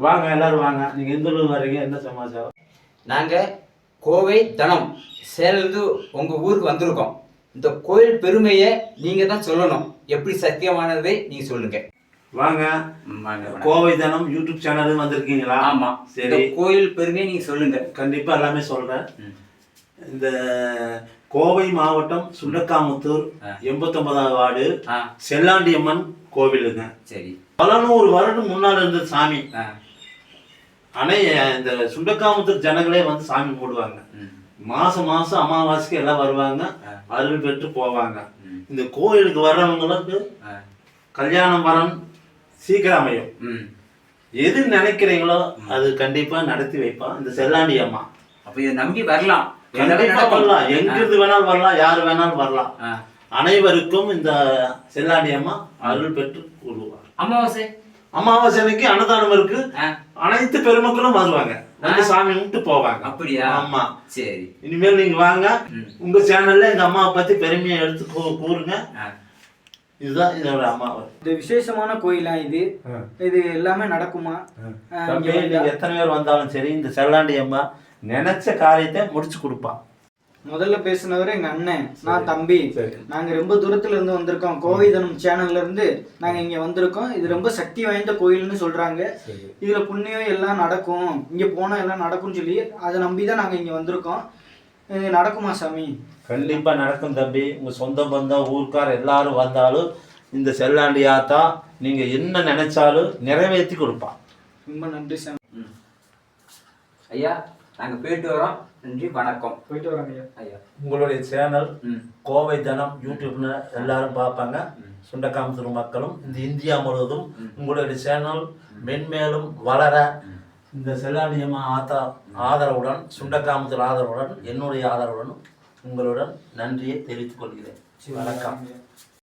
வாங்க எல்லாரும் வாங்க. நீங்க எந்த ஊர்ல வர்றீங்க? என்ன சமாச்சாரம்? நாங்க கோவை தனம் சேலந்து உங்க ஊருக்கு வந்திருக்கோம். இந்த கோயில் பெருமையை நீங்க தான் சொல்லணும். எப்படி சத்தியமானதை நீங்க சொல்லுங்க. வாங்க. கோவை தனம் யூடியூப் சேனல் வந்திருக்கீங்களா? ஆமா. சரி, கோயில் பெருமையை நீங்க சொல்லுங்க. கண்டிப்பா எல்லாமே சொல்றேன். இந்த கோவை மாவட்டம் சுண்டக்காமுத்தூர் 89வது வார்டு செல்லாண்டியம்மன் கோவிலுங்க. சரி, பல 100 வருடம் முன்னாடி இருந்த சாமி. இந்த சுண்டக்காமுத்தூர் ஜனங்களே வந்து சாமி போடுவாங்க. மாசம் மாசம் அமாவாசைக்கு எல்லாம் வருவாங்க, அருள் பெற்று போவாங்க. இந்த கோயிலுக்கு வர்றவங்களுக்கு கல்யாணம் வரம் சீக்கிரம் அமையும். எது நினைக்கிறீங்களோ அது கண்டிப்பா நடத்தி வைப்பான் இந்த செல்லாண்டி அம்மா. அப்ப இதை நம்பி வரலாம், வரலாம், எங்கிருந்து வேணாலும் வரலாம், யாரு வேணாலும் வரலாம். அனைவருக்கும் இந்த செல்லாண்டி அம்மா அருள் பெற்று கூறுவார். அமாவாசை அன்னைக்கு அன்னதானம் இருக்கு. அனைத்து பெருமக்களும் வருவாங்க, வந்து சாமி கும்பிட்டு போவாங்க. அப்படியா? ஆமா. சரி, இனிமேல் நீங்க வாங்க, உங்க சேனல்ல இந்த அம்மாவை பத்தி பெருமையை எடுத்து கூறுங்க. இதுதான் இதோட அம்மா. இது விசேஷமான கோயிலா? இது எல்லாமே நடக்குமா? நீங்க எத்தனை பேர் வந்தாலும் சரி, இந்த செல்லாண்டி அம்மா நினைச்ச காரியத்தை முடிச்சு கொடுப்பா. முதல்ல பேசினவரு எங்க அண்ணன், நான் தம்பி. நாங்க ரொம்ப தூரத்துல இருந்து வந்திருக்கோம். கோவை தனம் சேனல்ல இருந்து நாங்க இங்க வந்திருக்கோம். இது ரொம்ப சக்தி வாய்ந்த கோயில்னு சொல்றாங்க. இதுல புண்ணியம் எல்லாம் நடக்கும், இங்க போனா எல்லாம் நடக்கும்னு சொல்லி அதை நம்பிதான் நாங்க இங்க வந்திருக்கோம். இது நடக்குமா சாமி? கண்டிப்பா நடக்கும் தம்பி. உங்க சொந்த பந்தம் ஊர்க்கார் எல்லாரும் வந்தாலும் இந்த செல்லாண்டி ஆத்தா நீங்க என்ன நினைச்சாலும் நிறைவேற்றி கொடுப்பா. ரொம்ப நன்றி சாமி. ஐயா, நாங்க போயிட்டு வரோம். நன்றி, வணக்கம். போயிட்டு வரோம் ஐயா. உங்களுடைய சேனல் கோவை தனம் யூடியூப்னு எல்லாரும் பார்ப்பாங்க. சுண்டக்காமுத்தூர் மக்களும் இந்த இந்தியா முழுவதும் உங்களுடைய சேனல் மென்மேலும் வளர இந்த செல்லாண்டி அம்மா ஆத்தா ஆதரவுடன், சுண்டக்காமுத்தூர் ஆதரவுடன், என்னுடைய ஆதரவுடன் உங்களுடன் நன்றியை தெரிவித்துக் கொள்கிறேன். வணக்கம்.